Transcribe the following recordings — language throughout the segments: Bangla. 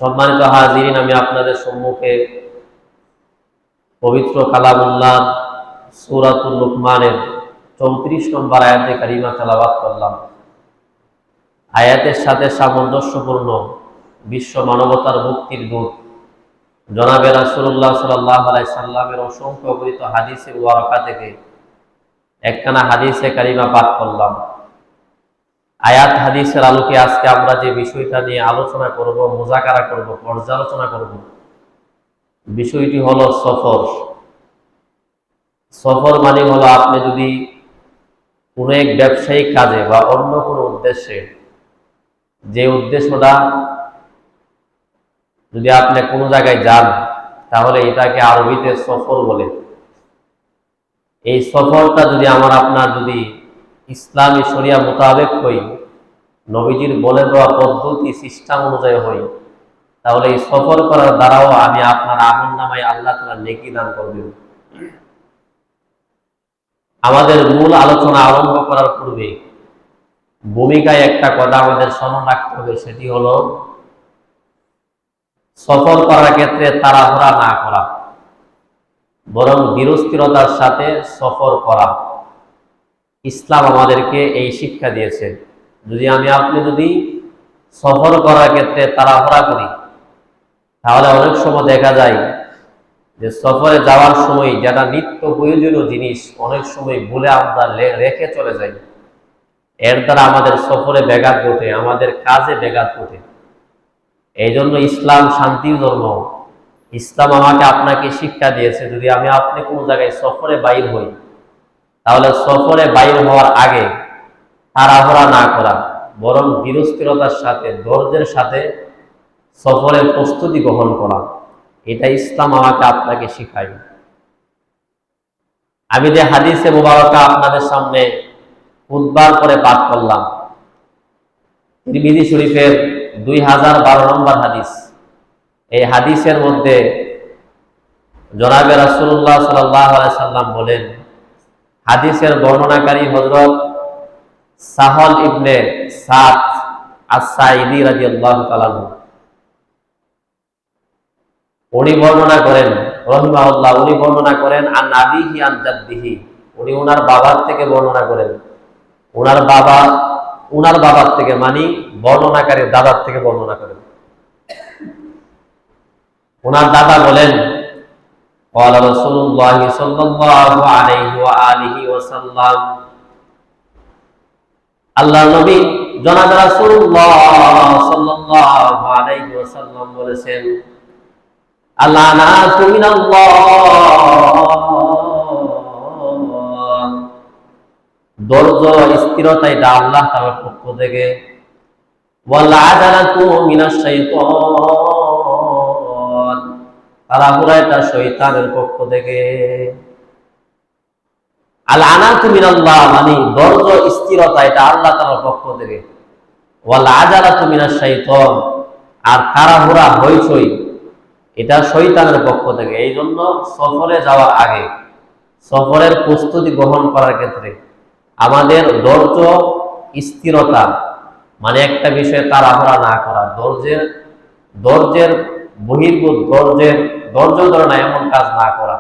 সম্মানিত হাজিরিন, আমি আপনাদের সম্মুখে পবিত্র কালামুল্লাহ সূরাতুল লুকমানের 34 নম্বর আয়াতে কারিমা তেলাওয়াত করলাম। আয়াতের সাথে সামঞ্জস্যপূর্ণ বিশ্ব মানবতার মুক্তির দূত জনাবে রাসূলুল্লাহ সাল্লাল্লাহু আলাইহি সাল্লামের অসংখ্য অগণিত হাদিসে মুবারাকা থেকে একখানা হাদিসে কারিমা পাঠ করলাম। আয়াত হাদিসের আলোকে আজকে আমরা যে বিষয়টা নিয়ে আলোচনা করব, মুযাকারা করব, পর্যালোচনা করব, বিষয়টি হলো সফর। সফর মানে হলো আপনি যদি কোনো এক ব্যবসায়িক কাজে বা অন্য কোনো উদ্দেশ্যে, যে উদ্দেশ্যটা যদি আপনি কোনো জায়গায় যান তাহলে এটাকে আরবিতে সফর বলে। এই সফরটা যদি আপনার যদি ইসলামী শরিয়া মোতাবেক হই, নবীজির বলে দেওয়া পদ্ধতি সিস্টেম অনুযায়ী হই, তাহলে এই সফর করার দ্বারাও আমি আপনার আমলনামায় আল্লাহ তাআলা নেকি দান করবেন। আমাদের মূল আলোচনা আরম্ভ করার পূর্বে ভূমিকায় একটা কথা আমাদের স্মরণ রাখতে হবে, সেটি হলো সফর করার ক্ষেত্রে তাড়াহুড়া না করা, বরং ধীরস্থিরতার সাথে সফর করা। ইসলাম আমাদেরকে এই শিক্ষা দিয়েছে। যদি আপনি যদি সফর করার ক্ষেত্রে তাড়াহুড়া করি, তাহলে অনেক সময় দেখা যায় যে সফরে যাওয়ার সময় যেটা নিত্য প্রয়োজনীয় জিনিস অনেক সময় ভুলে আমরা রেখে চলে যাই। এর দ্বারা আমাদের সফরে ব্যাঘাত ঘটে, আমাদের কাজে ব্যাঘাত ঘটে। এই জন্য ইসলাম শান্তির ধর্ম। ইসলাম আমাকে আপনাকে শিক্ষা দিয়েছে, যদি আপনি কোনো জায়গায় সফরে বাইর হই, তাহলে সফরে বাইর হওয়ার আগে তাড়াহুড়া না করা, বরং ধীরস্থিরতার সাথে ধৈর্যের সাথে সফরের প্রস্তুতি গ্রহণ করা। এটা ইসলাম আমাকে আপনাকে শিখায়। আমি যে হাদিসে মুবারকা আপনাদের সামনে খুতবার করে পাঠ করলাম, তিরমিজি শরীফের 2012 নম্বর হাদিস। এই হাদিসের মধ্যে জনাবে রাসূলুল্লাহ সাল্লাল্লাহু আলাইহি সাল্লাম বলেন, হাদিসের বর্ণনাকারী হযরত সাহল ইবনে সাদ আস-সাঈদী রাদিয়াল্লাহু তাআলা, উনি বর্ণনা করেন রাহিমাহুল্লাহ, উনি বর্ণনা করেন আন আবিহি আন জাদ্দিহি, উনি ওনার বাবার থেকে বর্ণনা করেন। ওনার বাবার থেকে মানে বর্ণনাকারীর দাদার থেকে বর্ণনা করেন। ওনার দাদা বলেন, ক্বালা রাসূলুল্লাহ সাল্লাল্লাহু আলাইহি ওয়া আলিহি ওয়াসাল্লাম, আল্লাহর নবী জনাব রাসূলুল্লাহ সাল্লাল্লাহু আলাইহি ওয়াসাল্লাম বলেছেন, আল-আনাতু মিনাল্লাহ, ধৈর্য স্থিরতা এটা আল্লাহ তাআলার পক্ষ থেকে, ওয়াল আজালাতু মিনাশ শাইতান, তাড়াহুড়া এটা শয়তানের পক্ষ থেকে। আল-আনাতু মিনাল্লাহ মানে ধৈর্য স্থিরতা এটা আল্লাহ তাআলার পক্ষ থেকে, ওয়াল আজালাতু মিনাশ শাইতান, আর তাড়াহুড়া হইচই এটা শয়তানের পক্ষ থেকে। এই জন্য সফরে যাওয়ার আগে, সফরের প্রস্তুতি গ্রহণ করার ক্ষেত্রে আমাদের ধৈর্য স্থিরতা মানে একটা বিষয়ে তাড়াহুড়া না করা, ধৈর্যের বহির্ভূত ধৈর্য ধরে না এমন কাজ না করা।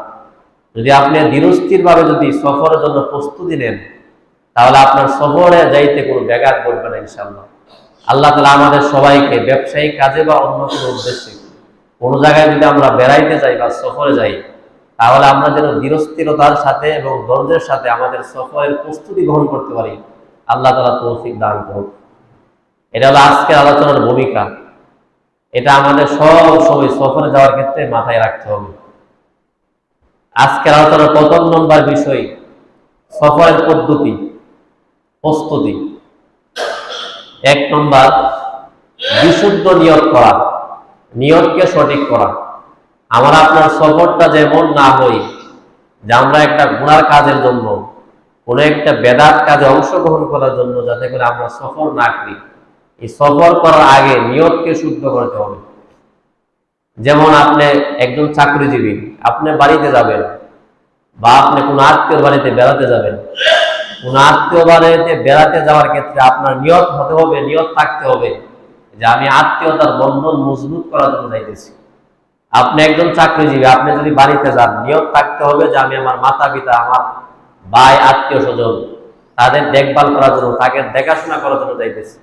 যদি আপনি ধীরস্থিরভাবে যদি সফরের জন্য প্রস্তুতি নেন, তাহলে আপনার সফরে যাইতে কোনো ব্যাঘাত ঘটবে না ইনশাআল্লাহ। আল্লাহ তাআলা আমাদের সবাইকে ব্যবসায়িক কাজে বা অন্য কোনো উদ্দেশ্যে কোনো জায়গায় যদি আমরা বেড়াইতে যাই বা সফরে যাই, তাহলে আমরা যেন ধীরস্থিরতার সাথে এবং ধৈর্যের সাথে আমাদের সফরের প্রস্তুতি গ্রহণ করতে পারি। আল্লাহ তাআলা তৌফিক দান করুন। এটা হলো আজকের আলোচনার ভূমিকা। এটা আমাদের সব সময় সফরে যাওয়ার ক্ষেত্রে মাথায় রাখতে হবে। আজকের আলোচনার প্রথম নম্বর বিষয় সফরের পদ্ধতি, প্রস্তুতি। 1 নম্বর, বিশুদ্ধ নিয়ত করা, নিয়তকে সঠিক করা। আপনার সফরটা যেমন না হই যে আমরা একটা গুনার কাজের জন্য, কোনো একটা বেদাত কাজে অংশগ্রহণ করার জন্য যাতে করে আমরা সফর না করি। এই সফর করার আগে নিয়তকে শুদ্ধ করতে হবে। যেমন আপনি একজন চাকরিজীবী, আপনি বাড়িতে যাবেন বা আপনি কোনো আত্মীয়র বাড়িতে বেড়াতে যাবেন, কোনো আত্মীয় বাড়িতে বেড়াতে যাওয়ার ক্ষেত্রে আপনার নিয়ত হতে হবে, নিয়ত থাকতে হবে যে আমি আত্মীয়তার বন্ধন মজবুত করার জন্য যাইতেছি। আপনি একজন চাকরিজীবী, আপনি যদি বাড়িতে যান, নিয়ত থাকতে হবে যে আমি আমার মাতা পিতা, আমার ভাই, আত্মীয় স্বজন, তাদের দেখভাল করার জন্য, তাদের দেখাশোনা করার জন্য যাইতেছি।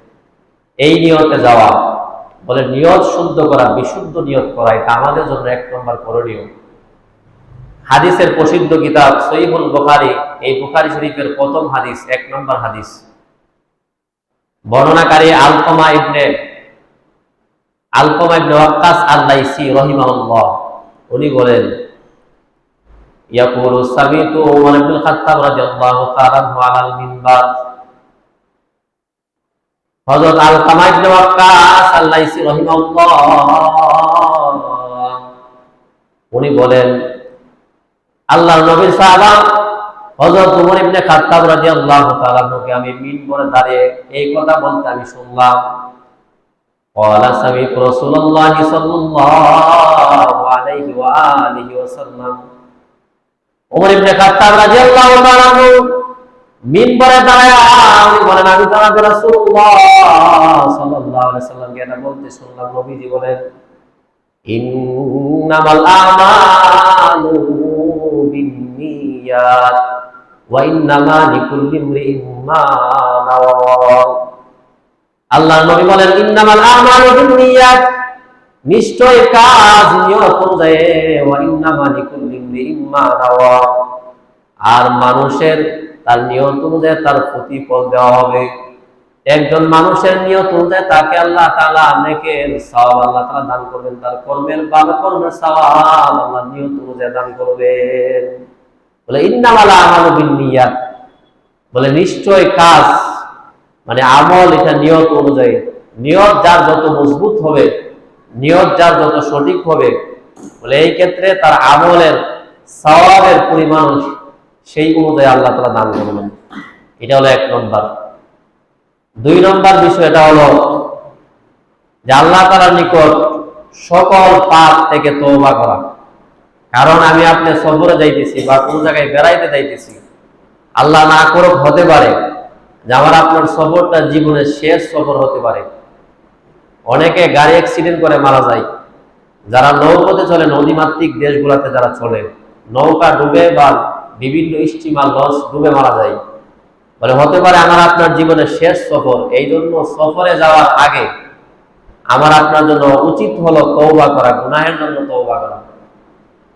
এই নিয়তে যাওয়া, বলে নিয়ত শুদ্ধ করা, বিশুদ্ধ নিয়ত করা, এটা আমাদের জন্য 1 নম্বর করণীয়। হাদিসের প্রসিদ্ধ কিতাব সহিহুল বুখারী, এই বুখারী শরীফের প্রথম হাদিস, 1 নম্বর হাদিস, বর্ণনাকারী আলকমা ইবনে ওয়াক্কাস আল-লাইসি রাহিমাহুল্লাহ, উনি বলেন, ইয়াকুলু সামিতু ওমর ইবনুল খাত্তাব রাদিয়াল্লাহু তাআলা আনহু আলাল মিনবার। হযরত আলকমা ইবনে ওয়াক্কাস আল-লাইসি রাহিমাহুল্লাহ উনি বলেন, আল্লাহর নবীর সাহাবা হযরত ওমর ইবনে খাত্তাব রাদিয়াল্লাহু তাআলা আনহুকে আমি মিনবরে দাঁড়িয়ে এই কথা বলতে আমি শুনলাম। ক্বালা সামি'তু রাসূলুল্লাহ সাল্লাল্লাহু আলাইহি ওয়া আলিহি ওয়াসাল্লাম। ওমর ইবনে খাত্তাব রাদিয়াল্লাহু তাআলা আনহু মিনবরে দাঁড়ায় উনি বলেন, আমি জনাব রাসূলুল্লাহ সাল্লাল্লাহু আলাইহি ওয়াসাল্লামকে এটা বলতে শুনলাম, নবীজি বলেন, ইন্নামাল আমালু বিন্নিয়াত ওয়া ইন্নামা লিকুল্লি ইমরিইন মা নাওয়া। আল্লাহর নবী বলেন, ইন্নামাল আমালু বিন্নিয়াত, নিশ্চয় কাজ নিয়ত অনুযায়ী, ওয়া ইন্নামা লিকুল্লি ইমরিইন মা নাওয়া, আর মানুষের তার নিয়ত অনুযায়ী তার প্রতিফল দেওয়া হবে। একজন মানুষের নিয়ত অনুযায়ী তাকে আল্লাহ তাআলা নেকের সওয়াব আল্লাহ তাআলা দান করবেন, তার কর্মের ভালো কর্মের সওয়াব আল্লাহ নিয়ত অনুযায়ী দান করবেন। বলে ইন্নামাল আমালু বিন্নিয়াত, বলে নিশ্চয় কাজ মানে আমল, এটা নিয়ত অনুযায়ী। নিয়ত যার যত মজবুত হবে, নিয়ত যার যত সঠিক হবে, বলে এই ক্ষেত্রে তার আমলের সওয়াবের পরিমাণ সেই অনুযায়ী আল্লাহ তাআলা দান করবেন। এটা হলো 1 নম্বর। 2 নম্বর বিষয়টা হলো যে আল্লাহ তাআলার নিকট সকল পাপ থেকে তওবা করা। কারণ আমি আপনি সফরে যাইতেছি বা কোন জায়গায় বেড়াইতে যাইতেছি, আল্লাহ না করুক হতে পারে যে আমার আপনার সফরটা জীবনের শেষ সফর হতে পারে। অনেকে গাড়ি অ্যাক্সিডেন্ট করে মারা যায়, যারা নৌপথে চলে, নদীমাতৃক দেশগুলোতে যারা চলে, নৌকা ডুবে বা বিভিন্ন স্টিমার লঞ্চ ডুবে মারা যায়। বলে হতে পারে আমার আপনার জীবনের শেষ সফর। এই জন্য সফরে যাওয়ার আগে আমার আপনার জন্য উচিত হলো তওবা করা, গুনাহের জন্য তওবা করা।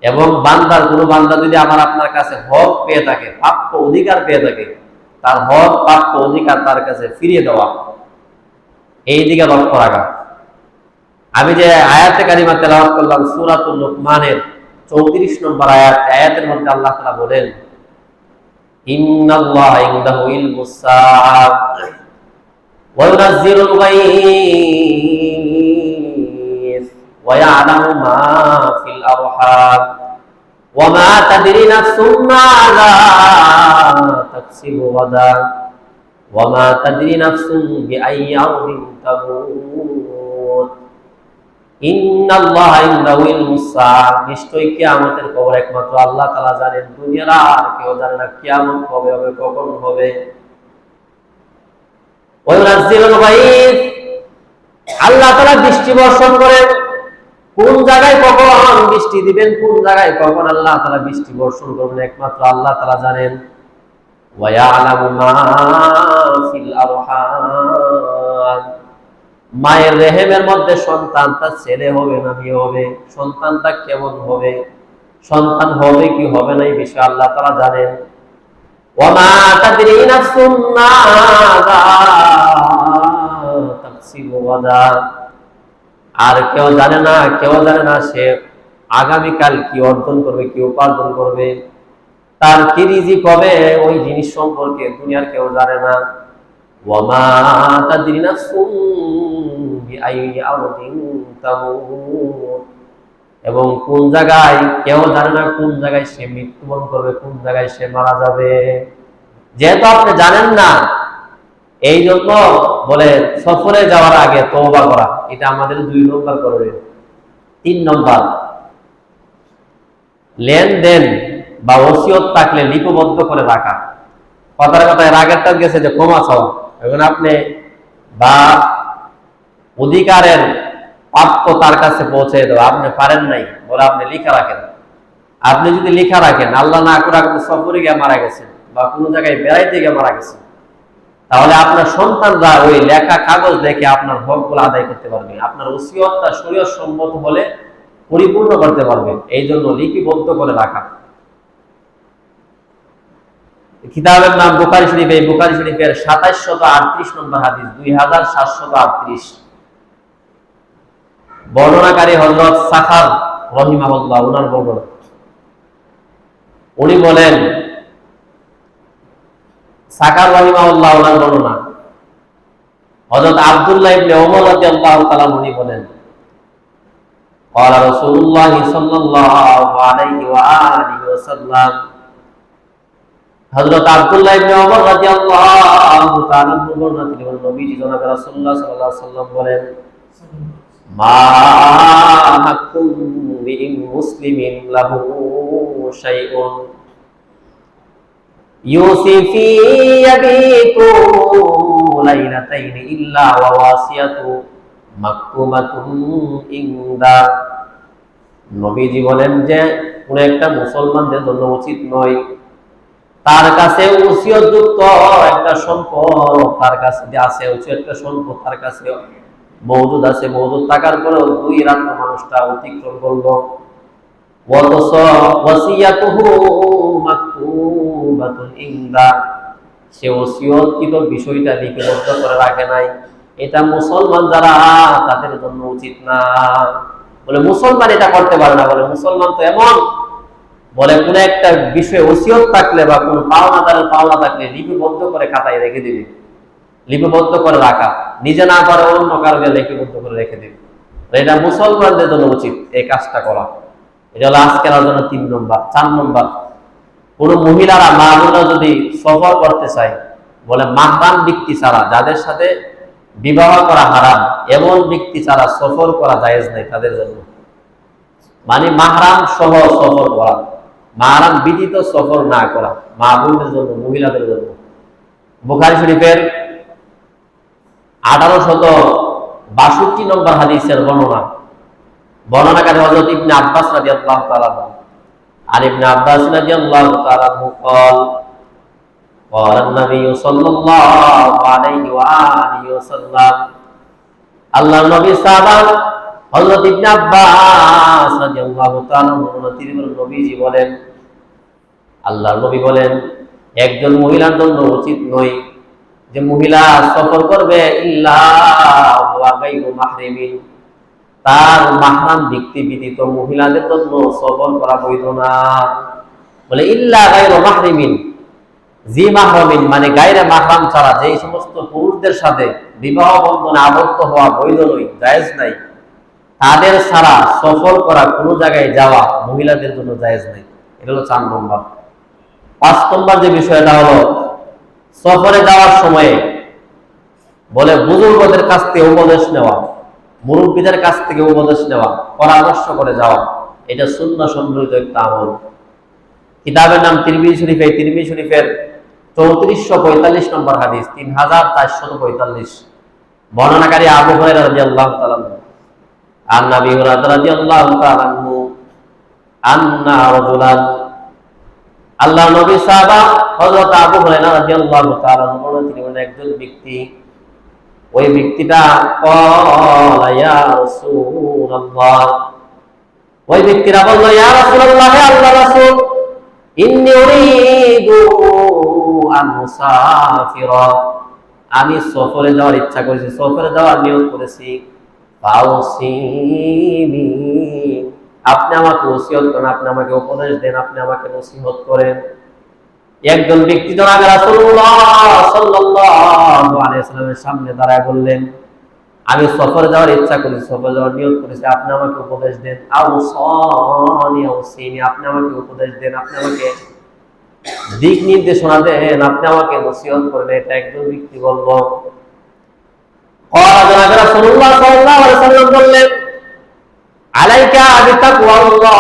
এবং বান্দার, কোনো বান্দা যদি আমার আপনার কাছে হক পেয়ে থাকে, প্রাপ্য অধিকার পেয়ে থাকে, তার হক প্রাপ্য অধিকার তার কাছে ফিরিয়ে দেওয়া, এই দিকে লক্ষ্য রাখা। আমি যে আয়াতে কারিমা তেলাওয়াত করলাম সূরাতুল লুকমানের 34 নম্বর আয়াত, আয়াতের মধ্যে আল্লাহ তাআলা বলেন, ইন্নাল্লাহা ইনদাহু ইলমুস সাআহ ওয়া ইউনাজ্জিলুল গায়ব ওয়া ইয়া'লামু মা ফিল আরহাম ওয়া মা তাদরি নাফসুম মাযা তাকসিবু গাদা ওয়া মা তাদরি নাফসুম বিআইয়ি আরদিন তামুত। ইন্নাল্লাহা ইনদাহু ইলমুস সাআহ, নিশ্চয়ই কিয়ামতের খবর একমাত্র আল্লাহ তাআলা জানেন, দুনিয়ার আর কেউ জানে না কিয়ামত কবে হবে, কখন হবে। ওয়া ইউনাজ্জিলুল গায়ব, আল্লাহ তাআলা বৃষ্টি বর্ষণ করেন, কোন জায়গায় কখন বৃষ্টি দিবেন, কোন জায়গায় কখন আল্লাহ তাআলা বৃষ্টি বর্ষণ করবেন একমাত্র আল্লাহ তাআলা জানেন। ওয়া ইয়ালামু মা ফিল আরহাম, মায়ের রেহেমের মধ্যে সন্তানটা ছেলে হবে না মেয়ে হবে, সন্তানটা কেমন হবে, সন্তান হবে কি হবে না, এই বিষয়ে আল্লাহ তাআলা জানেন। ওয়া মা তাদরি নাফসুম মাযা তাকসিবু গাদা, আর কেউ জানে না সে আগামীকাল কি অর্জন করবে, কি উপার্জন করবে, তার কি রিজিক হবে, ওই জিনিস সম্পর্কে দুনিয়ার কেউ জানে না। ওয়া মা তাদরি নাফসুম বিআইয়ি আরদিন তামুত, এবং কোন জায়গায় কেউ জানে না, কোন জায়গায় সে মৃত্যুবরণ করবে, কোন জায়গায় সে মারা যাবে। যেহেতু আপনি জানেন না, এই জন্য বলে সফরে যাওয়ার আগে তওবা করা, এটা আমাদের 2 নম্বর করবে। 3 নম্বর, লেনদেন বা ওসিয়ত থাকলে লিপিবদ্ধ করে রাখা। কথার কথায় রাগেরটা গেছে যে ক্ষমা চাও, এখন আপনি বা অধিকারের প্রাপ্য তার কাছে পৌঁছে দেওয়া। আপনি পারেন নাই বলে আপনি লিখা রাখেন। আপনি যদি লিখা রাখেন, আল্লাহ না করে আপনি সফরে গিয়ে মারা গেছেন বা কোনো জায়গায় বেড়াইতে গিয়ে মারা গেছেন, তাহলে আপনার সন্তানরা ওই লেখা কাগজ দেখে আপনার হকগুলো আদায় করতে পারবে, আপনার ওসিয়তটা শরীয়ত সম্মত হলে পরিপূর্ণ করতে পারবেন। এই জন্য লিপিবদ্ধ করে রাখা। কিতাবের নাম বুখারী শরীফ। এই বুখারী শরীফের 2738 নম্বর হাদিস, 2738। বর্ণনাকারী হযরত সাখার রাহিমাহুল্লাহ, ওনার বর্ণনা। উনি বলেন, সাখার রাহিমাহুল্লাহ ওনার বর্ণনা, হযরত আব্দুল্লাহ ইবনে ওমর রাদিয়াল্লাহু তাআলা উনি বলেন, قال رسول الله صلى الله عليه وآله وسلم, হযরত আব্দুল্লাহ ইবনে ওমর রাদিয়াল্লাহু তাআলা বর্ণনা তিনি বলেন, নবীজি জনাব রাসূলুল্লাহ সাল্লাল্লাহু আলাইহি ওয়াসাল্লাম বলেন, মা হাক্কুম বিল মুসলিমিন লাহু শাইউন ইউসি ফি ইয়াবিতু লাইলাতাইন ইল্লা ওয়া ওয়াসিয়াতু মাকতুমাতুন ইনদা। নবীজি বলেন যে কোন একটা মুসলমানদের জন্য উচিত নয় তার কাছে ওসিয়তযুক্ত একটা সম্পদ তার কাছে আছে, একটা সম্পদ তার কাছে মওজুদ আছে, মওজুদ থাকার পরেও 2 রাত মানুষটা অতিক্রম করলো, অথচ ওয়াসিয়াতুহু মাকতুবাতুন ইনদা, সে ওসিয়তকৃত বিষয়টা লিপিবদ্ধ করে রাখে নাই, এটা মুসলমান যারা তাদের জন্য উচিত না। বলে মুসলমান এটা করতে পারে না। বলে মুসলমান তো এমন, বলে কোন একটা বিষয়ে ওসিয়ত থাকলে বা কোন পাওনাদারের পাওনা থাকলে লিপিবদ্ধ করে খাতায় রেখে দিবি, লিপিবদ্ধ করে রাখা, নিজে না করে অন্য কারণে লিপিবদ্ধ করে রেখে দিবি। এটা মুসলমানদের জন্য উচিত এই কাজটা করা। এটা হলো আজকের আলোচনা 3 নম্বর। 4 নম্বর, কোন মহিলারা মা বোনরা যদি সফর করতে চায়, বলে মাহরাম ব্যক্তি ছাড়া, যাদের সাথে বিবাহ করা হারাম এমন ব্যক্তি ছাড়া সফর করা জায়েজ নাই তাদের জন্য। মানে মাহরাম সহ সফর করা, মাহরাম ব্যতীত সফর না করা মা বোনদের জন্য, মহিলাদের জন্য। বুখারী শরীফের 1862 নম্বর হাদিসের বর্ণনা। বর্ণনাকারী হযরত ইবনে আব্বাস রাদিয়াল্লাহু তাআলা আর ইবনে আব্বাস রাদিয়াল্লাহু তাআলা قال قال النبي صلى الله عليه واله وسلم, আল্লাহর নবী সাহাবা হযরত ইবনে আব্বাস রাদিয়াল্লাহু তাআলা তিনি বলেন, নবীজি বলেন, আল্লাহর নবী বলেন, একজন মহিলার জন্য উচিত নয় যে মহিলা সফর করবে ইল্লা ওয়া গায়রু মাহরিমিন, তার মাহরাম ব্যক্তি ব্যতীত মহিলাদের জন্য সফর করা বৈধ না। বলে ইল্লা গায়রু মাহরিমিন, জি মাহরামিন মানে গায়রে মাহরাম ছাড়া যেই সমস্ত পুরুষদের সাথে বিবাহ বন্ধনে আবদ্ধ হওয়া বৈধ নয়, জায়েজ নাই, তাদের ছাড়া সফর করা কোনো জায়গায় যাওয়া মহিলাদের জন্য জায়েজ নাই। এটা হলো 4 নম্বর। 5 নম্বর যে বিষয়টা হলো সফরে যাওয়ার সময়ে বলে বুজুর্গদের কাছ থেকে উপদেশ নেওয়া, মুরব্বীদের কাছ থেকে উপদেশ নেওয়া, পরামর্শ করে যাওয়া, এটা সুন্নাহ সম্বলিত একটা আমল। কিতাবের নাম তিরমিজি শরীফ। এই তিরমিজি শরীফের 3445 নম্বর হাদিস, 3445। বর্ণনাকারী আবু হুরায়রা রাদিয়াল্লাহু তাআলা আন নবী হুরায়রা রাদিয়াল্লাহু তাআলা আন্না রাজুলান, আল্লাহ নবী সাহাবা হযরত আবু হুরায়রা রাদিয়াল্লাহু তাআলা তিনি বলেন, একজন ব্যক্তি, ওই ব্যক্তিটা ক্বালা ইয়া রাসূলুল্লাহ, ওই ব্যক্তিরা বলল, ইয়া রাসূলুল্লাহ, হে আল্লাহর রাসূল, ইন্নী উরিদু আন মুসাফিরা, আমি সফরে যাওয়ার ইচ্ছা করেছি, সফরে যাওয়ার নিয়ত করেছি, ফাউসিনি, আপনি আমাকে ওসিয়ত করেন, আপনি আমাকে উপদেশ দেন, আপনি আমাকে নসিহত করেন। একজন ব্যক্তি জনাব রাসূলুল্লাহ সাল্লাল্লাহু আলাইহি ওয়াসাল্লামের সামনে দাঁড়ায় বললেন, আমি সফরে যাওয়ার ইচ্ছা করেছি, সফরে যাওয়ার নিয়ত করেছি, আপনি আমাকে উপদেশ দেন। আউসিনি, আপনি আমাকে উপদেশ দেন, আপনি আমাকে দিক নির্দেশনা দেন, আপনি আমাকে নসিহত করেন। এটা একজন ব্যক্তি বলল। জনাব রাসূলুল্লাহ সাল্লাল্লাহু আলাইহি ওয়াসাল্লাম বললেন, আলাইকা বিতাকওয়াল্লাহ,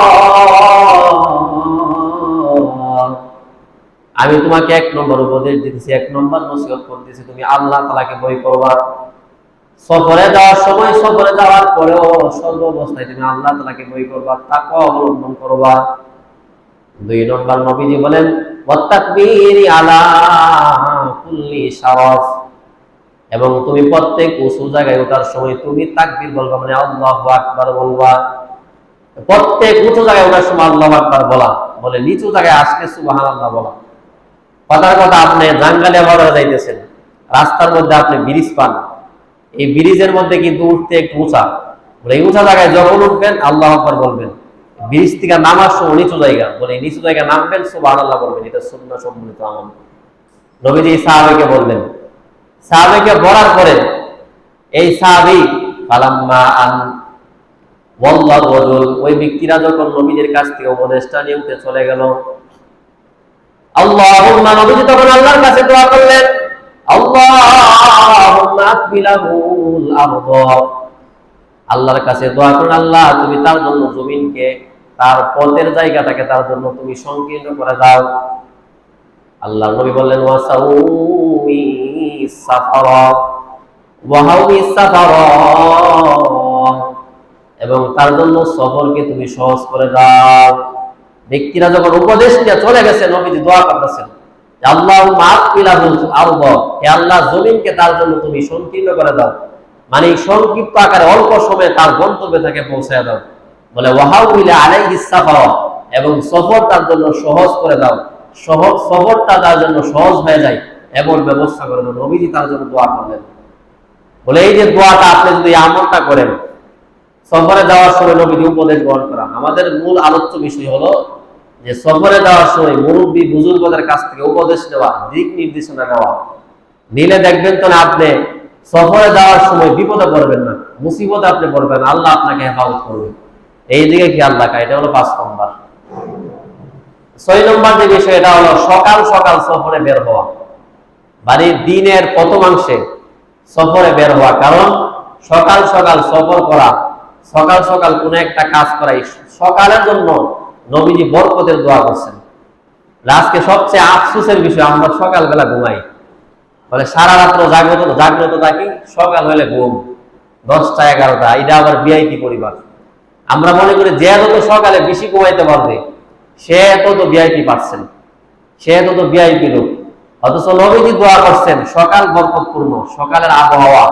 আমি তোমাকে 1 নম্বর উপদেশ দিতেছি, 1 নম্বর নসিহত করতেছি, তুমি আল্লাহ তাআলাকে ভয় করবা। সফরে যাওয়ার সময়, সফরে যাওয়ার পরেও সর্ব অবস্থায় তুমি আল্লাহ তাআলাকে ভয় করবা, তাকওয়া অবলম্বন করবা। 2 নম্বর নবীজি বলেন ওয়াত্তাকবীরি আলা কুল্লি শারাফ, এবং তুমি প্রত্যেক উঁচু জায়গায় ওঠার সময় তুমি তাকবীর বলবা, মানে আল্লাহু আকবার বলবা। প্রত্যেক উঁচু জায়গায় ওঠার সময় আল্লাহু আকবার বলা, বলে নিচু জায়গায় আসলে সুবহানাল্লাহ বলা। কথার কথা, আপনি জাঙ্গালে বড় যাইতেছেন, রাস্তার মধ্যে আপনি ব্রিজ পান, এই ব্রিজের মধ্যে কিন্তু উঠতে একটু উঁচা, বলে এই উঁচা জায়গায় যখন উঠবেন আল্লাহু আকবার বলবেন। ব্রিজ থেকে নামার সময় নিচু জায়গা, বলে নিচু জায়গায় নামবেন সুবহানাল্লাহ বলবেন। এটা সুন্নাহ সম্মিলিত আমল। নবীজি সাহাবাকে বললেন, সাহাবাকে বলার পরে এই সাহাবী ফালাম্মা আন ওয়াল্লাহ রাজুল, ওই ব্যক্তিরা যখন নবীজির কাছ থেকে উপদেশটা নিয়ে উঠে চলে গেল, আল্লাহুম্মা, নবীজি তখন আল্লাহর কাছে দোয়া করলেন, আল্লাহুম্মা আকবিলাহুল আরদ, আল্লাহর কাছে দোয়া করলেন, আল্লাহ তুমি তার জন্য জমিনকে, তার পথের জায়গাটাকে তার জন্য তুমি সংকীর্ণ করে দাও। আল্লাহ নবী বললেন ওয়াসাউই সাফারা ওয়াহাউই সাফারা, এবং তার জন্য সফরকে তুমি সহজ করে দাও। ব্যক্তিরা যখন উপদেশ নিয়ে চলে গেছে, নবীজি দোয়া করতেছেন যে আল্লাহুম্মা আকবিলাহুল আরদ, হে আল্লাহ জমিনকে তার জন্য তুমি সংকীর্ণ করে দাও, মানে সংক্ষিপ্ত আকারে অল্প সময়ে তার গন্তব্যে তাকে পৌঁছায় দাও। বলে ওয়াহাউইলা আলাইহিস সাফারা, এবং সফর তার জন্য সহজ করে দাও, সফরটা তার জন্য সহজ হয়ে যায় এমন ব্যবস্থা করে দাও। নবীজি তার জন্য দোয়া করলেন। বলে এই যে দোয়াটা আপনি যদি আমলটা করেন, সফরে যাওয়ার সময় নবীজি উপদেশ গ্রহণ করা, আমাদের মূল আলোচ্য বিষয় হলো যে সফরে যাওয়ার সময় মুরব্বী বুজুর্গদের কাছ থেকে উপদেশ নেওয়া, দিক নির্দেশনা নেওয়া। নিলে দেখবেন তো না, আপনি সফরে যাওয়ার সময় বিপদে পড়বেন না, মুসিবতে আপনি পড়বেন, আল্লাহ আপনাকে হেফাজত করবে। এই দিকে খেয়াল রাখা, এটা হলো 5 নম্বর। 6 নম্বর যে বিষয়, এটা হলো সকাল সকাল সফরে বের হওয়া, বাড়ির দিনের প্রথমাংশে সফরে বের হওয়া। কারণ সকাল সকাল সফর করা, সকাল সকাল কোন একটা কাজ করা, সকালের জন্য নবীজি বরকতের দোয়া করছেন। আজকে সবচেয়ে আফসোসের বিষয়, আমরা সকালবেলা ঘুমাই, বলে সারা রাত্র জাগ্রত থাকি, সকাল হলে ঘুম 10টা 11টা। এটা আবার ভিআইপি পরিবার। আমরা মনে করি যে যত সকালে বেশি ঘুমাইতে পারবে সে তত ভিআইপি পাচ্ছেন, সে তত ভিআইপি লোক। অথচ নবীজি দোয়া করছেন সকাল বরকতপূর্ণ, সকালের আবহাওয়া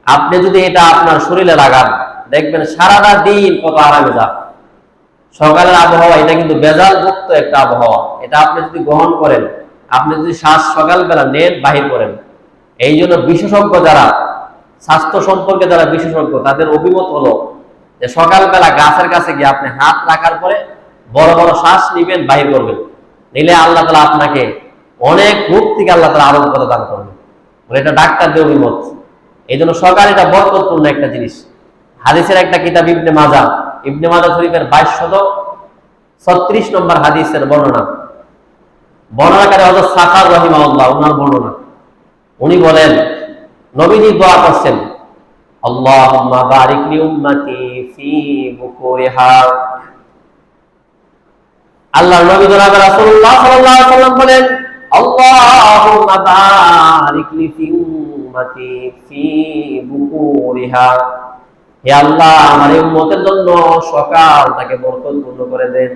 আপনি যদি এটা আপনার শরীরে লাগান, দেখবেন সারাটা দিন কত আরামে যান। সকালের আবহাওয়া এটা কিন্তু বেজাল মুক্ত একটা আবহাওয়া। এটা আপনি যদি গ্রহণ করেন, আপনি যদি শ্বাস সকালবেলা নেন, বাহির করেন। এই জন্য বিশেষজ্ঞ যারা, স্বাস্থ্য সম্পর্কে যারা বিশেষজ্ঞ, তাদের অভিমত হলো যে সকালবেলা গাছের কাছে গিয়ে আপনি হাত রাখার পরে বড় বড় শ্বাস নিবেন, বাহির করবেন। নিলে আল্লাহ তাআলা আপনাকে অনেক রোগ থেকে আল্লাহ তাআলা আরোগ্যতা দান করবেন। বলে এটা ডাক্তারদের অভিমত। এই জন্য সকাল এটা বরকতপূর্ণ একটা জিনিস। হাদিসের একটা কিতাব ইবনে মাজাহ শরীফের 2236 নম্বর হাদিসের বর্ণনাকারী হযরত সাখার রাহিমাহুল্লাহ, ওনার বর্ণনা। উনি বলেন নবীজি দোয়া করছেন, আল্লাহুম্মা বারিক লি উম্মতি ফি বুকুরিহা। আল্লাহর নবী জনাব রাসূলুল্লাহ সাল্লাল্লাহু আলাইহি ওয়াসাল্লাম বলেন, আল্লাহুম্মা বারিক লি ফি উম্মতি ফি বুকুরিহা। হে আল্লাহ, আমার এই উম্মতের জন্য সকালটাকে বরকতপূর্ণ করে দেন,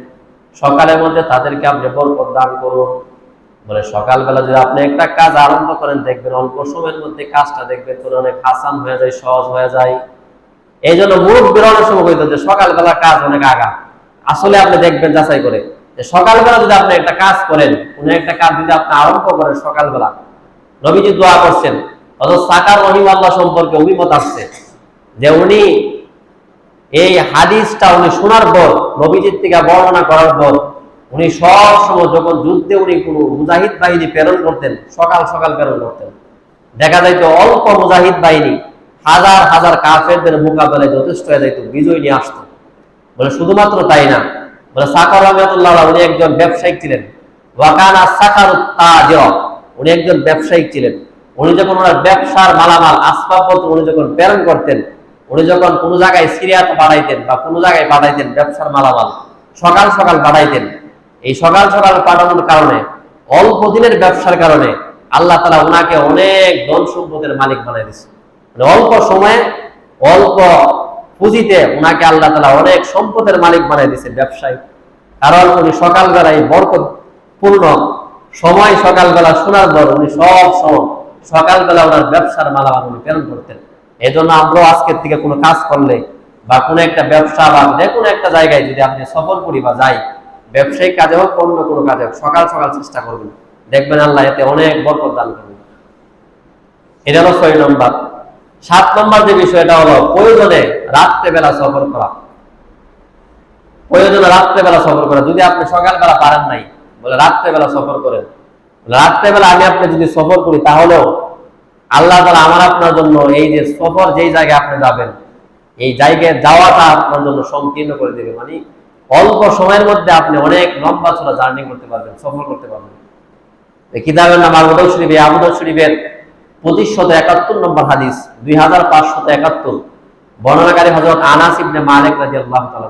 সকালের মধ্যে তাদেরকে আপনি বরকত দান করুন। বলে সকালবেলা যদি আপনি একটা কাজ আরম্ভ করেন, দেখবেন অল্প সময়ের মধ্যে কাজটা দেখবেন তো অনেক আসান হয়ে যায়, সহজ হয়ে যায়। এই জন্য মুরব্বিরা অনেক সময় হইতো যে সকালবেলা কাজ অনেক আগা। আসলে আপনি দেখবেন যাচাই করে যে সকালবেলা যদি আপনি একটা কাজ করেন, কোন একটা কাজ যদি আপনি আরম্ভ করেন সকালবেলা, নবীজি দোয়া করছেন। হযরত সাকার রাহিমাহুল্লাহ সম্পর্কে অভিমত আসছে যে উনি এই হাদিসটা উনি শোনার পর, নবীজির থেকে বর্ণনা করার পর, উনি সব সময় যখন যুদ্ধে উনি কোনো মুজাহিদ বাহিনী প্রেরণ করতেন, সকাল সকাল প্রেরণ করতেন। দেখা যাইতো অল্প মুজাহিদ বাহিনী হাজার হাজার কাফেরদের মোকাবেলায় যথেষ্ট হয়ে যাইতো, বিজয় নিয়ে আসতো। বলে শুধুমাত্র তাই না, বলে সাকার রাহমাতুল্লাহ উনি একজন ব্যবসায়িক ছিলেন। ওয়াকানা সাকারুত তাজিরা, উনি একজন ব্যবসায়িক ছিলেন। উনি যখন ওনার ব্যবসার মালামাল আসবাবপত্র উনি যখন প্রেরণ করতেন, উনি যখন কোনো জায়গায় সিরিয়াতে পাঠাইতেন বা কোনো জায়গায় পাঠাইতেন ব্যবসার মালামাল, সকাল সকাল পাঠাইতেন। এই সকাল সকাল পাঠানোর কারণে, অল্প দিনের ব্যবসার কারণে আল্লাহ তাআলা ওনাকে অনেক ধন সম্পদের মালিক বানাই দিয়েছে। মানে অল্প সময়ে অল্প পুঁজিতে উনাকে আল্লাহ তাআলা অনেক সম্পদের মালিক বানাই দিয়েছে, ব্যবসায়ী। কারণ উনি সকালবেলায় বরকতপূর্ণ সময়, সকালবেলা শোনার পর উনি সকালবেলা ওনার ব্যবসার মালামাল উনি প্রেরণ করতেন। এই জন্য আমরাও আজকের থেকে কোনো কাজ করলে বা কোনো একটা ব্যবসা বা যে কোনো একটা জায়গায় যদি আপনি সফর করি বা যাই, ব্যবসায়িক কাজে হোক অন্য কোনো কাজে হোক, সকাল সকাল চেষ্টা করবেন, দেখবেন আল্লাহ এতে অনেক বরকত দান করবেন। এটা হলো 6 নম্বর। 7 নম্বর যে বিষয়টা হলো প্রয়োজনে রাত্রেবেলা সফর করা। প্রয়োজনে রাত্রেবেলা সফর করা। যদি আপনি সকালবেলা পারেন নাই, বলে রাত্রেবেলা সফর করেন। রাত্রেবেলা আমি আপনি যদি সফর করি, তাহলেও আল্লাহ তাআলা আমার আপনার জন্য এই যে সফর, যেই জায়গায় আপনি যাবেন, এই জায়গায় যাওয়াটা আপনার জন্য সংকীর্ণ করে দেবে। মানে অল্প সময়ের মধ্যে আপনি অনেক লম্বা চড়া জার্নি করতে পারবেন, সফর করতে পারবেন। কিতাবের নাম আবু দাউদ শরীফ। আবু দাউদ শরীফের 2571 নম্বর হাদিস, 2571, বর্ণনাকারী হযরত আনাস ইবনে মালিক রাদিয়াল্লাহু তাআলা।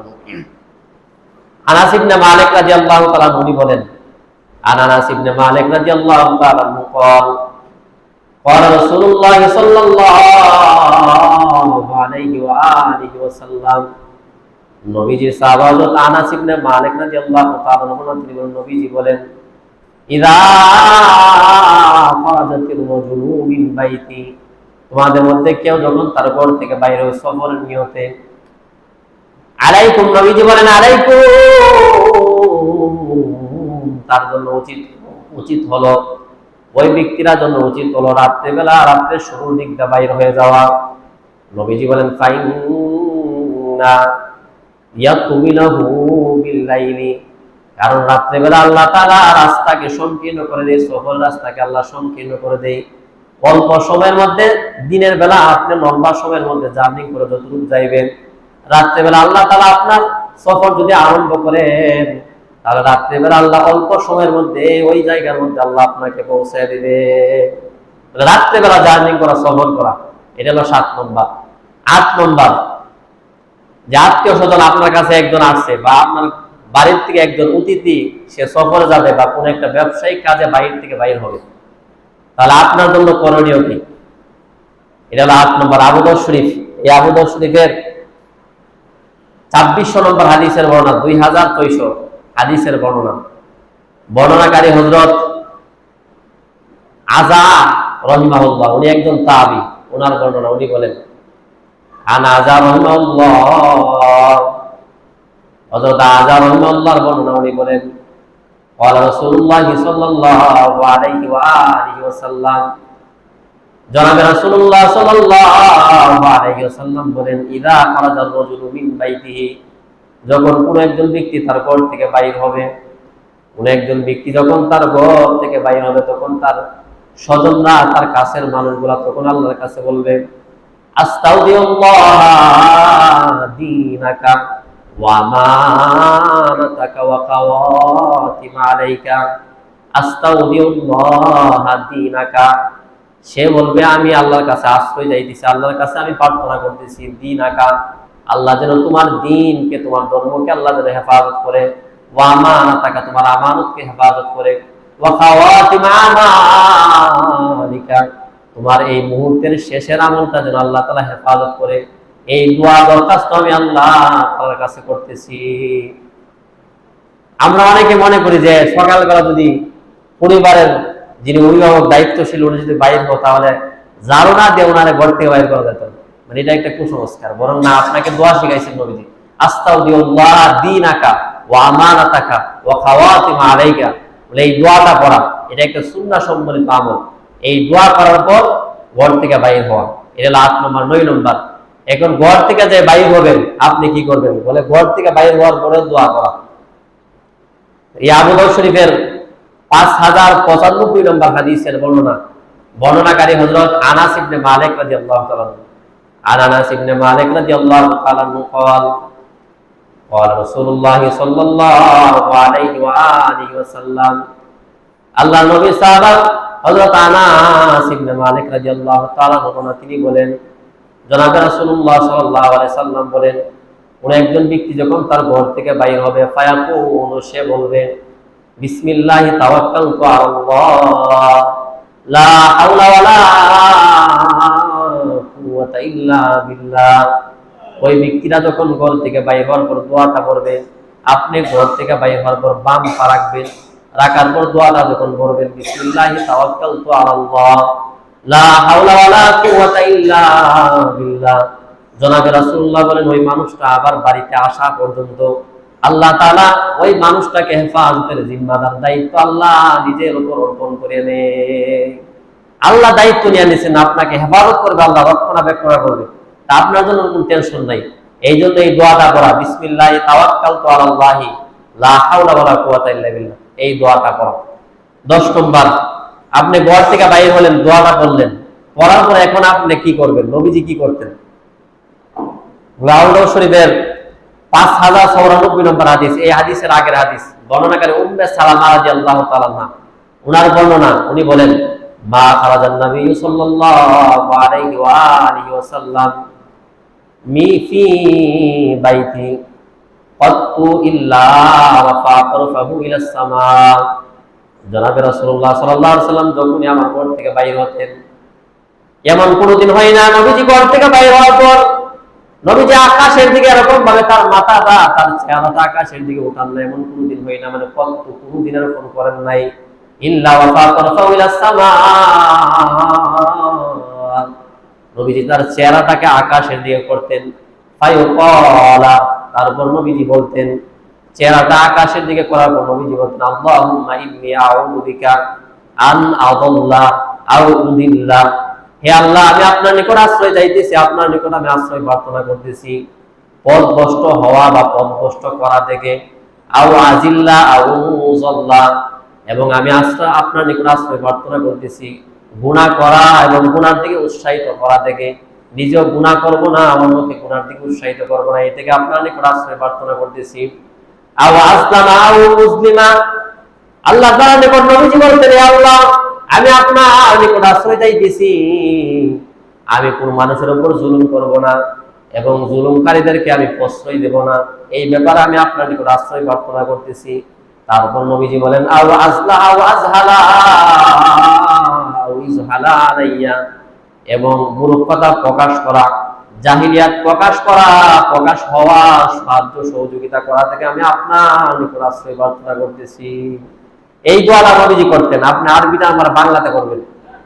আনাস ইবনে মালিক রাদিয়াল্লাহু তাআলা উনি বলেন, আনাস ইবনে মালিক রাদিয়াল্লাহু তাআলা قال قال رسول الله صلى الله عليه واله وسلم। নবীজি সাহাবা হযরত আনাস ইবনে মালিক রাদিয়াল্লাহু তাআলা তিনি বলেন, নবীজি বলেন, ইযা খারাজাতির রাজুলু মিন বাইতি, তোমাদের মধ্যে কেউ যখন তার ঘর থেকে বাইরে হয় সফরের নিয়তে, আলাইকুম, নবীজি বলেন আলাইকুম, তার জন্য উচিত হলো, ওই ব্যক্তির জন্য উচিত হলো রাত্রেবেলা, রাত্রের শুরুর দিকটা বাইর হয়ে যাওয়া। নবীজি বলেন ফাইন্না ইয়াতুবিনাহু বিল্লাইলি, কারণ রাত্রেবেলা আল্লাহ তাআলা রাস্তাকে সংকীর্ণ করে দেয়, সফর রাস্তাকে আল্লাহ সংকীর্ণ করে দেয়। অল্প সময়ের মধ্যে, দিনের বেলা আপনি লম্বা সময়ের মধ্যে জার্নি করে যতটুকু যাইবেন, রাত্রেবেলা আল্লাহ তাআলা আপনার সফর যদি আরম্ভ করেন, তাহলে রাত্রেবেলা আল্লাহ অল্প সময়ের মধ্যে ওই জায়গার মধ্যে আল্লাহ আপনাকে পৌঁছে দিবে। রাত্রেবেলা জার্নি করা, সফর করা, এটা হলো 7 নম্বর। 8 নম্বর, যে আত্মীয় স্বজন আপনার কাছে একজন আসছে, বা আপনার বাড়ির থেকে একজন অতিথি সে সফরে যাবে বা কোনো একটা ব্যবসায়িক কাজে বাইরে থেকে বাইর হবে, তাহলে আপনার জন্য করণীয় কি? এটা হলো 8 নম্বর। আবু দাউদ শরীফ, এই আবু দাউদ শরীফের 2600 নম্বর হাদিসের বর্ণনা, 2600 হাদিসের বর্ণনা। বর্ণনাকারী হযরত আযা রাহিমাহুল্লাহ, উনি একজন তাবী। ওনার বর্ণনা, উনি বলেন, আনা আযা রাহিমাহুল্লাহ, হযরত আযা রাহিমাহুল্লাহর বর্ণনা, উনি বলেন, ক্বালা রাসূলুল্লাহ সাল্লাল্লাহু আলাইহি ওয়া আলিহি ওয়াসাল্লাম, জনাবে রাসূলুল্লাহ সাল্লাল্লাহু আলাইহি ওয়াসাল্লাম বলেন, ইযা খারাজার রাজুলু মিন বাইতিহি, যখন কোন একজন ব্যক্তি তার ঘর থেকে বাইর হবে, কোন একজন ব্যক্তি যখন তার ঘর থেকে বাইর হবে, তখন তার স্বজনরা, তার কাছের মানুষগুলা তখন আল্লাহর কাছে বলবে, আস্তাউদিউল্লাহ দীনাকা ওয়া আমানাতাকা ওয়া খাওয়াতিম আলাইকা, আস্তাউদিউল্লাহ দীনাকা, সে বলবে আমি আল্লাহর কাছে আশ্রয় চাইতেছি, আল্লাহর কাছে আমি প্রার্থনা করতেছি, দীনাকা, আল্লাহ যেন তোমার দ্বীনকে, তোমার ধর্মকে আল্লাহ যেন হেফাজত করে, ওয়া আমানাতাকা, তোমার আমানতকে হেফাজত করে, ওয়া খাওয়াতিম আমালিকা, তোমার এই মুহূর্তের শেষের আমলটা যেন আল্লাহ তাআলা হেফাজত করে। এই দোয়া দরখাস্ত আমি আল্লাহ তাআলার কাছে করতেছি। আমরা অনেকে মনে করি যে সকালবেলা যদি পরিবারের যিনি অভিভাবক, দায়িত্বশীল, উনি যদি বাইর হতো, তাহলে জারু না দিয়ে ওনারে ঘর থেকে বাইর করা যেত। মানে এটা একটা কুসংস্কার। বরং না, আপনাকে দোয়া শিখাইছেন নবীজি, আস্তাউদিউল্লাহ দীনাকা ওয়া আমানাতাকা ওয়া খাওয়াতিম আলাইকা, বলে এই দোয়াটা পড়া, এটা একটা সুন্নাহ সম্বলিত আমল। এই দোয়া করার পর ঘর থেকে বাইর হওয়া, এটা হলো 8 নম্বর। 9 নম্বর, এখন ঘর থেকে যে বাইর হবেন আপনি কি করবেন? বলে ঘর থেকে বাইর হওয়ার পরে দোয়া করা। এই আবু দাউদ শরীফের 5095 নম্বর হাদিসের বর্ণনা। বর্ণনাকারী হযরত আনাস ইবনে মালিক রাদিয়াল্লাহু তাআলা। আনাস ইবনে মালিক রাদিয়াল্লাহু তাআলা قال قال رسول الله صلى الله عليه واله وسلم, আল্লাহর নবী সাহাবা হযরত আনাস ইবনে মালিক রাদিয়াল্লাহু তাআলা বর্ণনা, তিনি বলেন, জনাবে রাসূলুল্লাহ সাল্লাল্লাহু আলাইহি সাল্লাম বলেন, কোন একজন ব্যক্তি যখন তার ঘর থেকে বাইর হবে, ফায়াকুলু, সে বলবে, বিসমিল্লাহি তাওয়াক্কালতু আলাল্লাহ লা হাওলা ওয়ালা ইল্লা বিল্লাহ। ওই ব্যক্তিরা যখন ঘর থেকে বাইর হওয়ার পর দোয়াটা পড়বে, আপনি ঘর থেকে বাইর হওয়ার পর বাম পা রাখবেন, রাখার পর দোয়াটা যখন পড়বেন, বিসমিল্লাহি তাওয়াক্কালতু আলাল্লাহ লা হাওলা ওয়ালা কুওয়াতা ইল্লা বিল্লাহ। জনাবে রাসূলুল্লাহ বলেন, ওই মানুষটা আবার বাড়িতে আসা পর্যন্ত আল্লাহ তাআলা ওই মানুষটাকে হেফাজতের জিম্মাদার দায়িত্ব আল্লাহ নিজের উপর অর্পণ করে নেয়। আল্লাহ দায়িত্ব নিয়ে নিয়েছেন, আপনাকে হেফাজত করবে, আল্লাহ রক্ষণাবেক্ষণ করবে, তা আপনার জন্য কোনো টেনশন নাই। এই জন্য এই দোয়াটা পড়া, বিসমিল্লাহি তাওয়াক্কালতু আলাল্লাহি লা হাওলা ওয়ালা কুওয়াতা ইল্লা বিল্লাহ, এই দোয়াটা পড়া। 10 নম্বর, আপনি ঘর থেকে বাইরে হলেন, দোয়াটা পড়লেন, পড়ার পরে এখন আপনি কি করবেন? নবীজি কি করতেন? রাউদাহ শরীফের 5094 নম্বর হাদিস, এই হাদিসের আগের হাদিস, বর্ণনাকারী উম্মে সালামা রাদিয়াল্লাহু তাআলা আনহা, উনার বর্ণনা, উনি বলেন, মা খারাজান নবী সাল্লাল্লাহু আলাইহি ওয়া আলিহি ওয়াসাল্লাম মি ফি বাইতি ক্বাত্তু ইল্লা রাফা তারফাহু ইলা সামা। জনাবে রাসূলুল্লাহ সাল্লাল্লাহু আলাইহি ওয়াসাল্লাম যখনই আমার ঘর থেকে বাইরে হতেন, এমন কোনোদিন হয় না নবীজি ঘর থেকে বাইরে হওয়ার পর নবীজি আকাশের দিকে এরকম ভাবে তার মাথাটা, তার চেহারাটা আকাশের দিকে উঠান না, এমন কোনোদিন হয় না, মানে কোনোদিন এরকম করেন নাই। ইল্লা ওয়াফা তারফাউ ইলা সামা, নবীজি তার চেহারাটাকে আকাশের দিকে করতেন। ফায়ুকালা, তারপর নবীজি বলতেন, চেহারাটা আকাশের দিকে করার পর নবীজি বলতেন, আল্লাহুম্মা ইন্নী আউযু বিকা আন আযাল্লা আও উযিল্লা। হে আল্লাহ, আমি আপনার নিকট আশ্রয় চাইতেছি, আপনার নিকট আমি আশ্রয় প্রার্থনা করতেছি পথভ্রষ্ট হওয়া বা পথভ্রষ্ট করা থেকে, আও আজিল্লা আও উযাল্লা, এবং আমি আপনার নিকট আশ্রয় প্রার্থনা করতেছি গুনাহ করা এবং গুনার দিকে উৎসাহিত করা থেকে। নিজেও গুনাহ করব না, অন্যকে গুনার দিকে উৎসাহিত করব না, এই থেকে আপনার নিকট আশ্রয় প্রার্থনা করতেছি। আও আসলামা আও মুসলিমা, আল্লাহ তাআলা নিকট নবীজি বলতেন, হে আল্লাহ, আমি আপনার নিকট আশ্রয় চাইতেছি আমি কোন মানুষের উপর জুলুম করব না এবং জুলুমকারীদেরকে আমি প্রশ্রয় দেব না, এই ব্যাপারে আমি আপনার নিকট আশ্রয় প্রার্থনা করতেছি। তারপর নবীজি বলেন, আও আসলা আও আজহালা আও ইজহালা আলাইয়া, এবং মূর্খতা প্রকাশ করা, জাহিলিয়াত প্রকাশ করা, প্রকাশ হওয়া, সাহায্য সহযোগিতা করা থেকে আমি আপনার নিকট আশ্রয় প্রার্থনা করতেছি। এই দোয়াটা নবীজি করতেন। আপনি আরবিটা আমার বাংলাতে করবেন,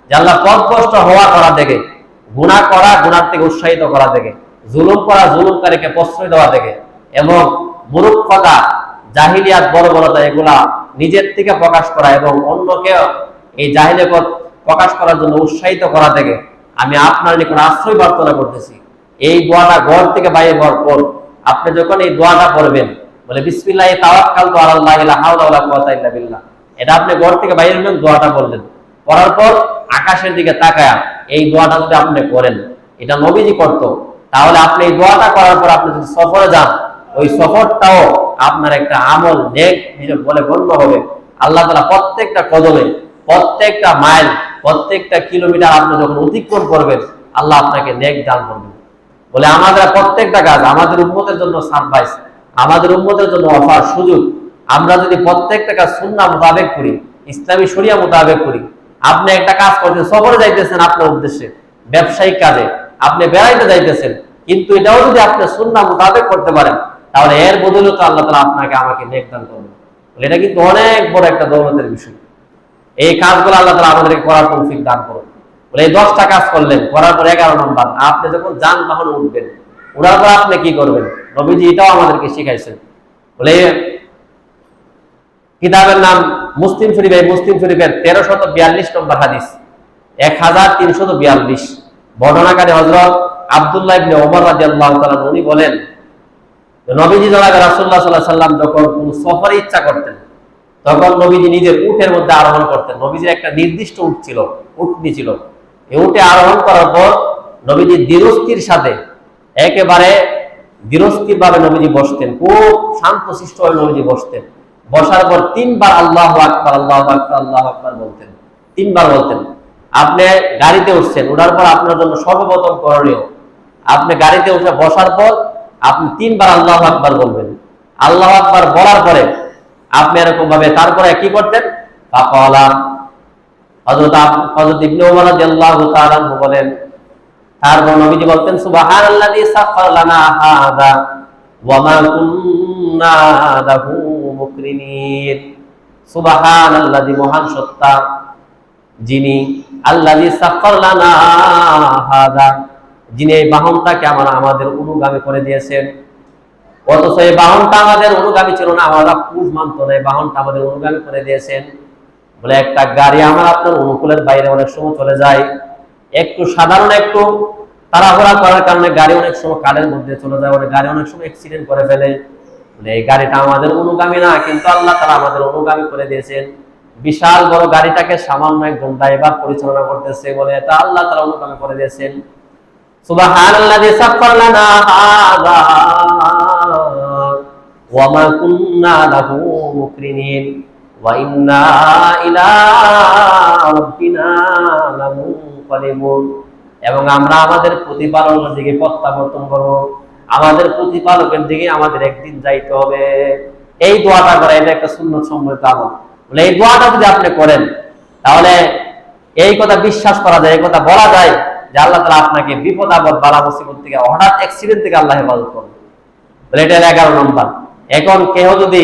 যে আল্লাহ পথভ্রষ্ট হওয়া করা থেকে, গুনাহ করা, গুনার থেকে উৎসাহিত করা থেকে, জুলুম করা, জুলুমকারীকে প্রশ্রয় দেওয়া থেকে, এবং মূর্খতা, জাহিলিয়াত, বর্বরতা, এগুলা নিজের থেকে প্রকাশ করা এবং অন্যকে এই জাহিলিয়াত প্রকাশ করার জন্য উৎসাহিত করা থেকে আমি আপনার নিকট আশ্রয় প্রার্থনা করতেছি। এই দোয়াটা ঘর থেকে বাইরে হওয়ার পর আপনি যখন এই দোয়াটা পড়বেন, বলে বিসমিল্লাহি তাওয়াক্কালতু আলাল্লাহি লা হাওলা ওয়ালা কুওয়াতা ইল্লা বিল্লাহ, এটা আপনি ঘর থেকে বাইরে হলেন, দোয়াটা বললেন, পড়ার পর আকাশের দিকে তাকায়া এই দোয়াটা যদি আপনি করেন, এটা নবীজি করত, তাহলে আপনি এই দোয়াটা করার পর আপনি যদি সফরে যান, ওই সফরটাও আপনার একটা আমল, নেক হিসেবে বলে গণ্য হবে। আল্লাহ তাআলা প্রত্যেকটা কদমে, প্রত্যেকটা মাইল, প্রত্যেকটা কিলোমিটার আপনি যখন অতিক্রম করবেন, আল্লাহ আপনাকে নেক দান করবেন। বলে আমাদের প্রত্যেকটা কাজ আমাদের উম্মতের জন্য সারপ্রাইজ, আমাদের উম্মতের জন্য অফার, সুযোগ। আমরা যদি প্রত্যেকটা কাজ সুন্নাহ মোতাবেক করি, ইসলামী শরিয়া মোতাবেক করি, আপনি একটা কাজ করছেন, সফরে যাইতেছেন আপনার উদ্দেশ্যে, ব্যবসায়িক কাজে, আপনি বেড়াইতে যাইতেছেন, কিন্তু এটাও যদি আপনি সুন্নাহ মোতাবেক করতে পারেন, তাহলে এর বদৌলতে আল্লাহ তাআলা আপনাকে আমাকে নেক দান করবেন। এটা কিন্তু অনেক বড় একটা দৌলতের বিষয়। এই কাজগুলো আল্লাহ তাআলা আমাদেরকে করার তৌফিক দান করুন। বলে এই 10টা কাজ করলেন, করার পর 11 নম্বর, আপনি যখন যানবাহনে উঠবেন, উঠার পর আপনি কি করবেন? নবীজি এটাও আমাদেরকে শিখাইছেন। বলে কিতাবের নাম মুসলিম শরীফ, এই মুসলিম শরীফের 1342 নম্বর হাদিস, 1342, বর্ণনাকারী হযরত আব্দুল্লাহ ইবনে ওমর রাদিয়াল্লাহু তাআলা, উনি বলেন, নবীজি জনাবে রাসূলুল্লাহ সাল্লাল্লাহু আলাইহি ওয়াসাল্লাম যখন কোন সফরে ইচ্ছা করতেন, তখন নবীজি নিজের উটের মধ্যে আরোহণ করতেন। নবীজির একটা নির্দিষ্ট উট ছিল, উটনি ছিল। এই উটে আরোহণ করার পর নবীজি ধীরস্থির সাথে, একেবারে ধীরস্থির ভাবে নবীজি বসতেন, খুব শান্তশিষ্ট হয়ে নবীজি বসতেন। বসার পর 3 বার আল্লাহু আকবার, আল্লাহু আকবার, আল্লাহু আকবার বলতেন, 3 বার বলতেন। আপনি গাড়িতে উঠছেন, ওঠার পর আপনার জন্য সর্বপ্রথম করণীয়, আপনি গাড়িতে উঠে বসার পর আপনি 3 বার আল্লাহু আকবার বলবেন। আল্লাহু আকবার বলার পরে আপনি এরকম ভাবে তারপরে কি করতেন? ফাকালা, হযরত ইবনে ওমর রাদিয়াল্লাহু তাআলা বলেন, তারপর নবীজি বলতেন সুবহানাল্লাযী সাখখারা লানা হাযা ওয়া মা কুন্না লাহু মুকরিনিন। সুবহানাল্লাযী, মহান সত্তা যিনি, আল্লাযী সাখখারা লানা হাযা, যিনি এই বাহনটাকে আমাদের অনুগামী করে দিয়েছেন। অথচ এই বাহনটা আমাদের অনুগামী ছিল না, আমরা পুরুষ মানত না, এই বাহনটা আমাদের অনুগামী করে দিয়েছেন। বলে একটা গাড়ি আমার আপনার অনুকূলের বাইরে অনেক সময় চলে যায়, একটু সাধারণ একটু তাড়াহুড়া করার কারণে গাড়ি অনেক সময় কারের মধ্যে চলে যায়, অনেক গাড়ি অনেক সময় অ্যাক্সিডেন্ট করে ফেলে। বলে এই গাড়িটা আমাদের অনুগামী না, কিন্তু আল্লাহ তাআলা আমাদের অনুগামী করে দিয়েছেন। বিশাল বড় গাড়িটাকে সামান্য একজন ড্রাইভার পরিচালনা করতেছে, বলে এটা আল্লাহ তাআলা অনুগামী করে দিয়েছেন। সুবহানাল্লাযী সাখখারা লানা হাযা ওয়া মা কুন্না লাহু মুকরিনিন ওয়া ইন্না ইলা রাব্বিনা লামুনকালিবুন। এবং আমরা আমাদের প্রতিপালকের দিকে প্রত্যাবর্তন করব, আমাদের প্রতিপালকের দিকে আমাদের একদিন যাইতে হবে। এই দোয়াটা করা, এটা একটা সুন্নাত সম্পর্কিত আমল। বলে এই দোয়াটা যদি আপনি করেন, তাহলে এই কথা বিশ্বাস করা যায়, এই কথা বলা যায় যে আল্লাহ তাআলা আপনাকে বিপদ আপদ বালা মুসিবত থেকে, হঠাৎ অ্যাক্সিডেন্ট থেকে আল্লাহ হেফাজত করবে। বলে এটা 11 নম্বর। এখন কেহ যদি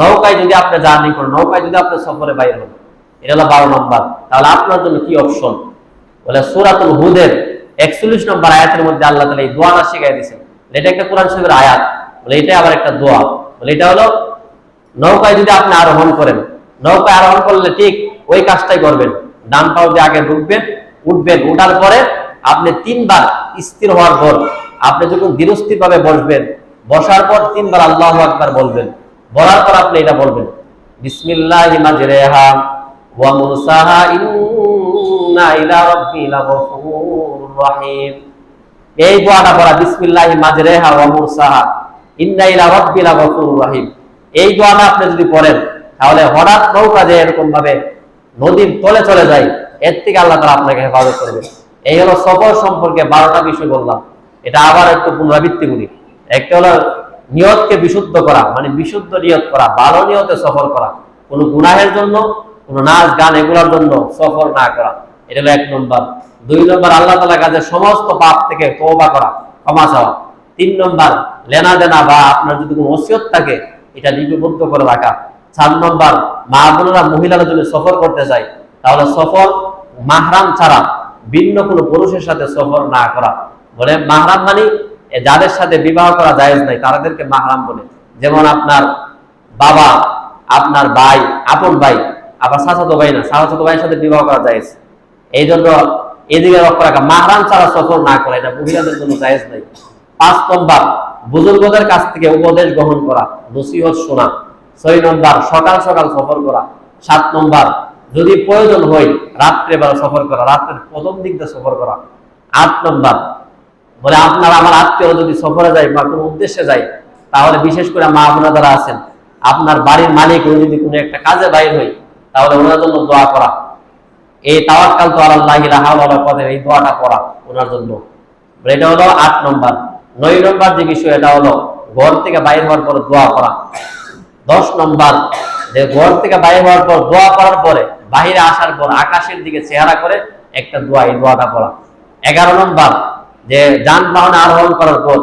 নৌকায় যদি আপনি জার্নি করেন, নৌকায় যদি আপনি সফরে বাইর হন, এটা হলো 12 নম্বর। তাহলে আপনার জন্য কি অপশন? বলে সূরাতুল হুদের 41 নম্বর আয়াতের মধ্যে আল্লাহ তাআলা এই দোয়াটা শিখিয়ে দিয়েছেন। এটা একটা কোরআন শরীফের আয়াত। বলে এটা আবার একটা দোয়া। বলে এটা হলো নৌকায় যদি আপনি আরোহণ করেন, নৌকায় আরোহণ করলে ঠিক ওই কাজটাই করবেন, ডান পাও দিয়ে আগে ঢুকবেন, উঠবেন, উঠার পরে আপনি 3 বার স্থির হওয়ার পর আপনি যখন ধীরস্থির ভাবে বসবেন, বসার পর 3 বার আল্লাহু আকবার বলবেন। বলার পর আপনি এটা বলবেন, বিসমিল্লাহি মাজরিহা ওয়া মুরসাহা ইন্না ইলা রাব্বিনা গফুরুর রহিম। এই দোয়াটা পড়া, বিসমিল্লাহি মাজরিহা ওয়া মুরসাহা ইন্না ইলা রাব্বিনা গফুরুর রহিম। এই দোয়াটা আপনি যদি পড়েন, তাহলে হঠাৎ নৌকা যে এরকম ভাবে নদীর তলে চলে যায়, এর থেকে আল্লাহ তাআলা আপনাকে হেফাজত করবে। এই হলো সফর সম্পর্কে 12টা বিষয় বললাম। এটা আবার একটু পুনরাবৃত্তি করি। একটা হলো নিয়তকে বিশুদ্ধ করা, মানে বিশুদ্ধ নিয়ত করা, ভালো নিয়তে সফর করা, কোনো গুনাহের জন্য, কোনো নাচ গান এগুলোর জন্য সফর না করা, এটা হলো 1 নম্বর। 2 নম্বর আল্লাহ তাআলার কাছে সমস্ত পাপ থেকে তওবা করা, ক্ষমা চাওয়া। 3 নম্বর লেনা দেনা বা আপনার যদি কোনো ওসিয়ত থাকে এটা লিপিবদ্ধ করে রাখা। 4 নম্বর মা বোনেরা, মহিলারা যদি সফর করতে চায়, তাহলে সফর মাহরাম ছাড়া ভিন্ন কোনো পুরুষের সাথে সফর না করা। বলে মাহরাম মানে যাদের সাথে বিবাহ করা জায়েজ নাই তাদেরকে মাহরাম বলে। যেমন আপনার বাবা, আপনার ভাই, আপন ভাই, আবার চাচাতো ভাই না, চাচাতো ভাইয়ের সাথে বিবাহ করা জায়েজ। এই জন্য এদিকে লক্ষ্য রাখা, মাহরাম ছাড়া সফর না করা, এটা মহিলাদের জন্য জায়েজ নাই। 5 নম্বর বুজুর্গদের কাছ থেকে উপদেশ গ্রহণ করা, নসিহত শোনা। 6 নম্বর সকাল সকাল সফর করা। 7 নম্বর যদি প্রয়োজন হয় রাত্রে বেলা সফর করা, রাত্রের প্রথম দিক দিয়ে সফর করা। 8 নম্বর বলে আপনার আমার আত্মীয় যদি সফরে যায় বা কোনো উদ্দেশ্যে যায়, তাহলে বিশেষ করে মা বোনা যারা আছেন, আপনার বাড়ির মালিক যদি কোনো একটা কাজে বাইর হয়, তাহলে ওনার জন্য দোয়া করা। এই তাওয়াক্কালতু আলাল্লাহি লা হাওলা ওয়ালা কুওয়াতা, এই দোয়াটা পড়া ওনার জন্য। এটা হলো 8 নম্বর। 9 নম্বর যে বিষয়, এটা হলো ঘর থেকে বাইর হওয়ার পর দোয়া করা। 10 নম্বর যে ঘর থেকে বাইর হওয়ার পর দোয়া করার পরে বাহিরে আসার পর আকাশের দিকে চেহারা করে একটা দোয়া, এই দোয়াটা পড়া। 11 নম্বর যে যানবাহনে আরোহণ করার পর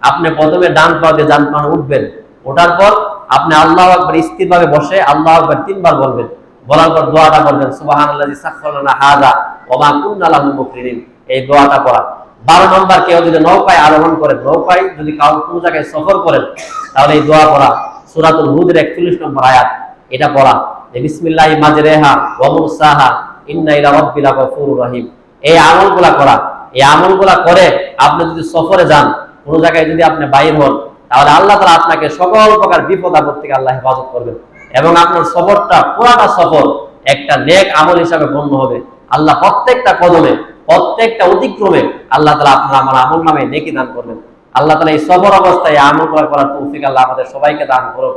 আপনি প্রথমে ডান পা দিয়ে যানবাহনে উঠবেন, ওঠার পর আপনি আল্লাহু আকবার স্থিরভাবে বসে আল্লাহু আকবার 3 বার বলবেন। বলার পর দোয়াটা বলবেন, সুবহানাল্লাযী সাখখারা লানা হাযা ওয়া মা কুন্না লাহু মুকরিনিন। এই দোয়াটা পড়া। 12 নম্বর কেউ যদি নৌকায় আরোহণ করেন, নৌকায় যদি কোনো জায়গায় সফর করেন, তাহলে এই দোয়া পড়া। সূরাতুল হুদের 41 নম্বর আয়াত, এটা পড়া যে বিসমিল্লাহি মাজরিহা ওয়া মুরসাহা ইন্না ইলা রাব্বিনা গফুরুর রহিম। এই আমলগুলা করা। এই আমলগুলা করে আপনি যদি সফরে যান, কোনো জায়গায় যদি আপনি বাইর হন, তাহলে আল্লাহ তাআলা আপনাকে সকল প্রকার বিপদ আপদ থেকে আল্লাহ হেফাজত করবেন এবং আপনার সফরটা, পুরাটা সফর একটা নেক আমল হিসাবে গণ্য হবে। আল্লাহ প্রত্যেকটা কদমে, প্রত্যেকটা অতিক্রমে আল্লাহ তাআলা আপনার আমার আমল নামে নেকি দান করবেন। আল্লাহ তাআলা এই সফর অবস্থায় আমল করার তৌফিক আল্লাহ আমাদের সবাইকে দান করুন।